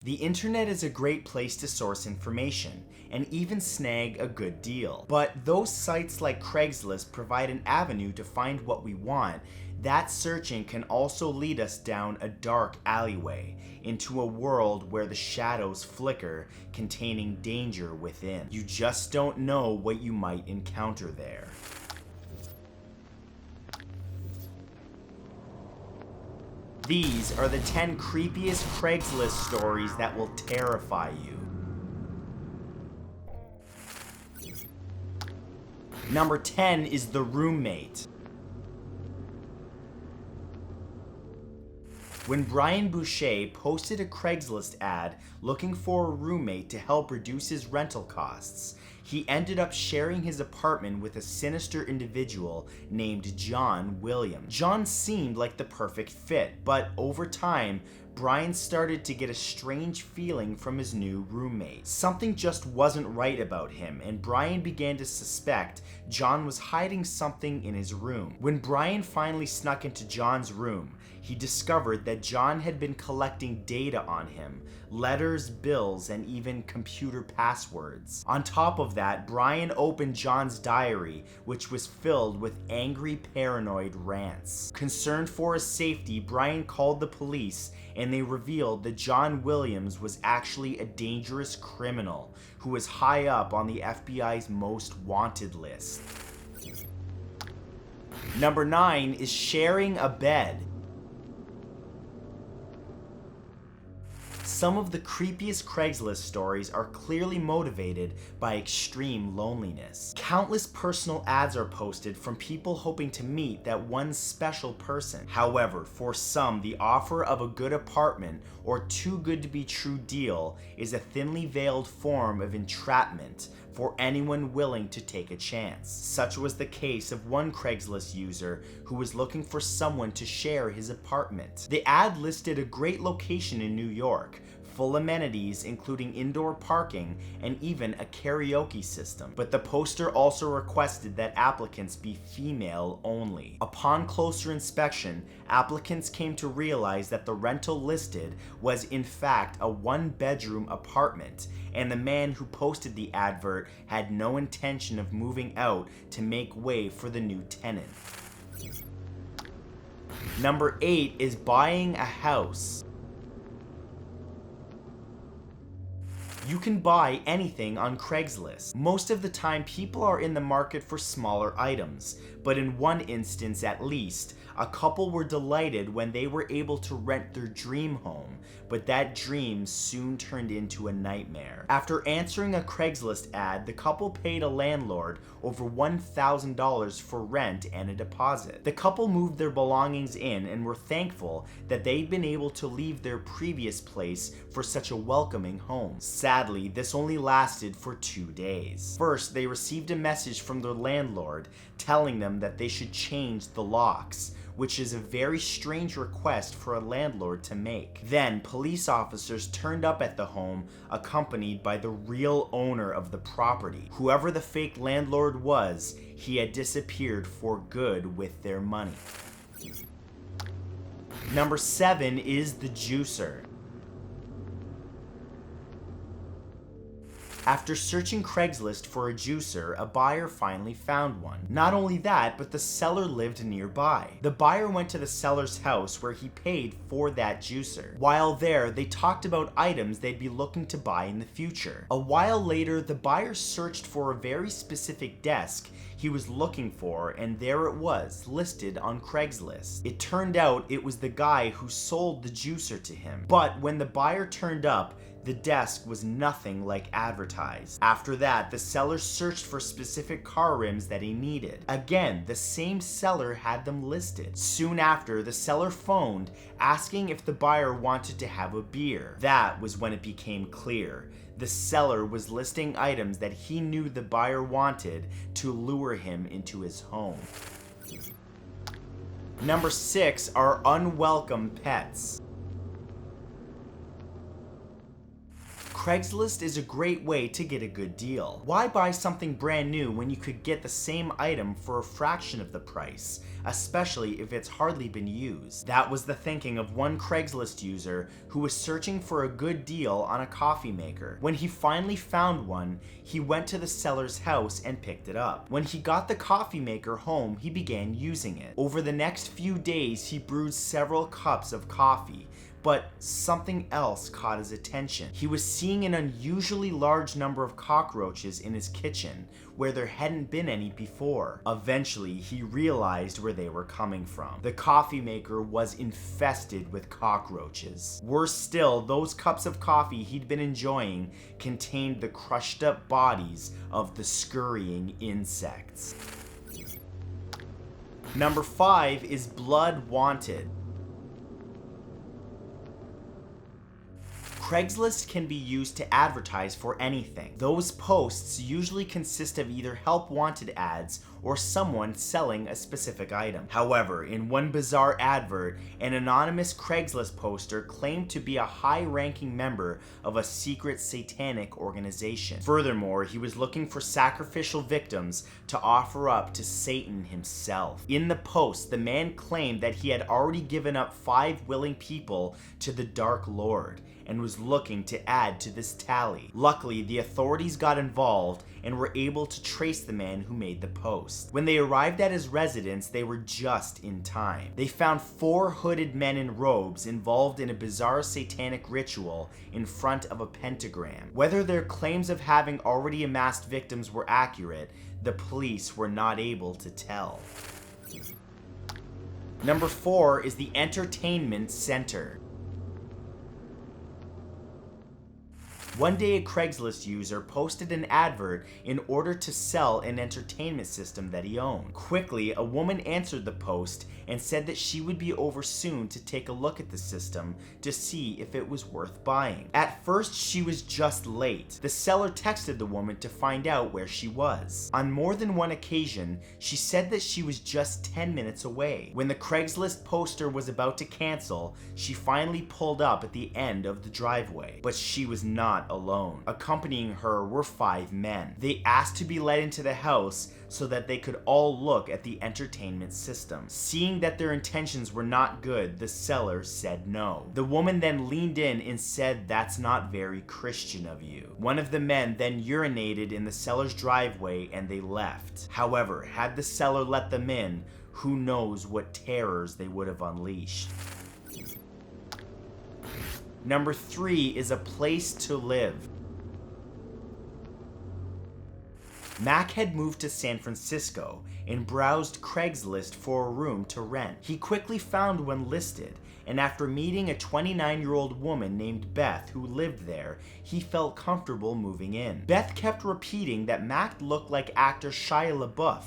The internet is a great place to source information and even snag a good deal. But those sites like Craigslist provide an avenue to find what we want. That searching can also lead us down a dark alleyway into a world where the shadows flicker, containing danger within. You just don't know what you might encounter there. These are the 10 creepiest Craigslist stories that will terrify you. Number 10 is the roommate. When Brian Boucher posted a Craigslist ad looking for a roommate to help reduce his rental costs, he ended up sharing his apartment with a sinister individual named John Williams. John seemed like the perfect fit, but over time, Brian started to get a strange feeling from his new roommate. Something just wasn't right about him, and Brian began to suspect John was hiding something in his room. When Brian finally snuck into John's room, he discovered that John had been collecting data on him, letters, bills, and even computer passwords. On top of that, Brian opened John's diary, which was filled with angry, paranoid rants. Concerned for his safety, Brian called the police, and they revealed that John Williams was actually a dangerous criminal who was high up on the FBI's most wanted list. Number 9 is sharing a bed. Some of the creepiest Craigslist stories are clearly motivated by extreme loneliness. Countless personal ads are posted from people hoping to meet that one special person. However, for some, the offer of a good apartment or too good to be true deal is a thinly veiled form of entrapment for anyone willing to take a chance. Such was the case of one Craigslist user who was looking for someone to share his apartment. The ad listed a great location in New York, full amenities including indoor parking and even a karaoke system. But the poster also requested that applicants be female only. Upon closer inspection, applicants came to realize that the rental listed was in fact a one-bedroom apartment, and the man who posted the advert had no intention of moving out to make way for the new tenant. Number 8 is buying a house. You can buy anything on Craigslist. Most of the time, people are in the market for smaller items, but in one instance at least, a couple were delighted when they were able to rent their dream home, but that dream soon turned into a nightmare. After answering a Craigslist ad, the couple paid a landlord over $1,000 for rent and a deposit. The couple moved their belongings in and were thankful that they'd been able to leave their previous place for such a welcoming home. Sadly, this only lasted for 2 days. First, they received a message from their landlord telling them that they should change the locks, which is a very strange request for a landlord to make. Then, police officers turned up at the home, accompanied by the real owner of the property. Whoever the fake landlord was, he had disappeared for good with their money. Number 7 is the juicer. After searching Craigslist for a juicer, a buyer finally found one. Not only that, but the seller lived nearby. The buyer went to the seller's house where he paid for that juicer. While there, they talked about items they'd be looking to buy in the future. A while later, the buyer searched for a very specific desk he was looking for, and there it was, listed on Craigslist. It turned out it was the guy who sold the juicer to him. But when the buyer turned up, the desk was nothing like advertised. After that, the seller searched for specific car rims that he needed. Again, the same seller had them listed. Soon after, the seller phoned, asking if the buyer wanted to have a beer. That was when it became clear. The seller was listing items that he knew the buyer wanted to lure him into his home. Number 6 are unwelcome pets. Craigslist is a great way to get a good deal. Why buy something brand new when you could get the same item for a fraction of the price, especially if it's hardly been used? That was the thinking of one Craigslist user who was searching for a good deal on a coffee maker. When he finally found one, he went to the seller's house and picked it up. When he got the coffee maker home, he began using it. Over the next few days, he brewed several cups of coffee, but something else caught his attention. He was seeing an unusually large number of cockroaches in his kitchen, where there hadn't been any before. Eventually, he realized where they were coming from. The coffee maker was infested with cockroaches. Worse still, those cups of coffee he'd been enjoying contained the crushed up bodies of the scurrying insects. Number 5 is Blood Wanted. Craigslist can be used to advertise for anything. Those posts usually consist of either help wanted ads or someone selling a specific item. However, in one bizarre advert, an anonymous Craigslist poster claimed to be a high-ranking member of a secret satanic organization. Furthermore, he was looking for sacrificial victims to offer up to Satan himself. In the post, the man claimed that he had already given up 5 willing people to the Dark Lord and was looking to add to this tally. Luckily, the authorities got involved and were able to trace the man who made the post. When they arrived at his residence, they were just in time. They found 4 hooded men in robes involved in a bizarre satanic ritual in front of a pentagram. Whether their claims of having already amassed victims were accurate, the police were not able to tell. Number 4 is the Entertainment Center. One day, a Craigslist user posted an advert in order to sell an entertainment system that he owned. Quickly, a woman answered the post and said that she would be over soon to take a look at the system to see if it was worth buying. At first, she was just late. The seller texted the woman to find out where she was. On more than one occasion, she said that she was just 10 minutes away. When the Craigslist poster was about to cancel, she finally pulled up at the end of the driveway. But she was not alone. Accompanying her were 5 men. They asked to be let into the house so that they could all look at the entertainment system. Seeing that their intentions were not good, the seller said no. The woman then leaned in and said, "That's not very Christian of you." One of the men then urinated in the seller's driveway and they left. However, had the seller let them in, who knows what terrors they would have unleashed. Number 3 is A Place to Live. Mac had moved to San Francisco and browsed Craigslist for a room to rent. He quickly found one listed, and after meeting a 29-year-old woman named Beth who lived there, he felt comfortable moving in. Beth kept repeating that Mac looked like actor Shia LaBeouf,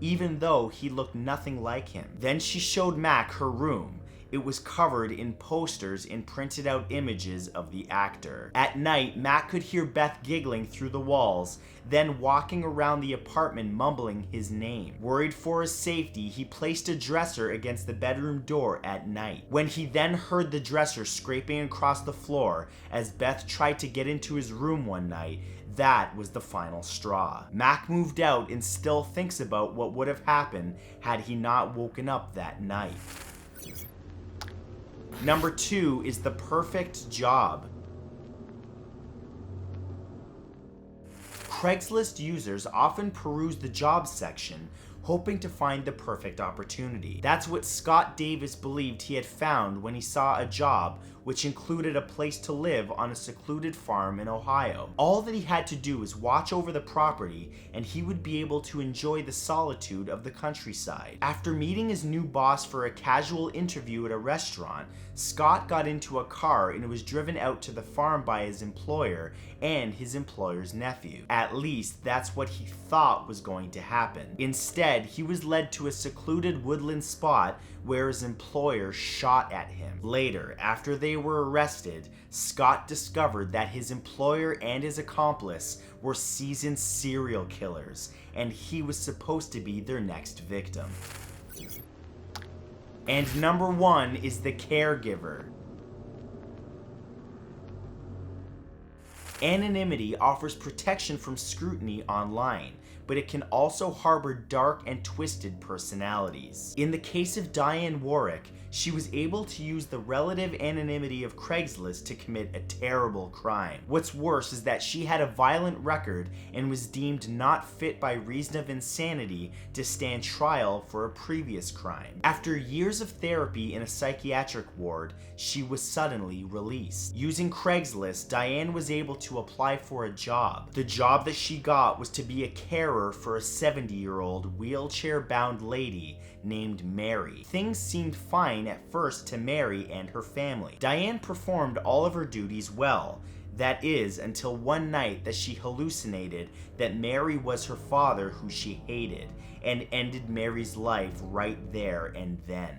even though he looked nothing like him. Then she showed Mac her room. It was covered in posters and printed out images of the actor. At night, Mac could hear Beth giggling through the walls, then walking around the apartment mumbling his name. Worried for his safety, he placed a dresser against the bedroom door at night. When he then heard the dresser scraping across the floor as Beth tried to get into his room one night, that was the final straw. Mac moved out and still thinks about what would have happened had he not woken up that night. Number 2 is The Perfect Job. Craigslist users often peruse the jobs section, hoping to find the perfect opportunity. That's what Scott Davis believed he had found when he saw a job which included a place to live on a secluded farm in Ohio. All that he had to do was watch over the property, and he would be able to enjoy the solitude of the countryside. After meeting his new boss for a casual interview at a restaurant, Scott got into a car and was driven out to the farm by his employer and his employer's nephew. At least, that's what he thought was going to happen. Instead, he was led to a secluded woodland spot where his employer shot at him. Later, after they were arrested, Scott discovered that his employer and his accomplice were seasoned serial killers, and he was supposed to be their next victim. And number 1 is The Caregiver. Anonymity offers protection from scrutiny online, but it can also harbor dark and twisted personalities. In the case of Diane Warwick, she was able to use the relative anonymity of Craigslist to commit a terrible crime. What's worse is that she had a violent record and was deemed not fit by reason of insanity to stand trial for a previous crime. After years of therapy in a psychiatric ward, she was suddenly released. Using Craigslist, Diane was able to apply for a job. The job that she got was to be a carer for a 70-year-old wheelchair-bound lady named Mary. Things seemed fine at first to Mary and her family. Diane performed all of her duties well. That is, until one night that she hallucinated that Mary was her father who she hated, and ended Mary's life right there and then.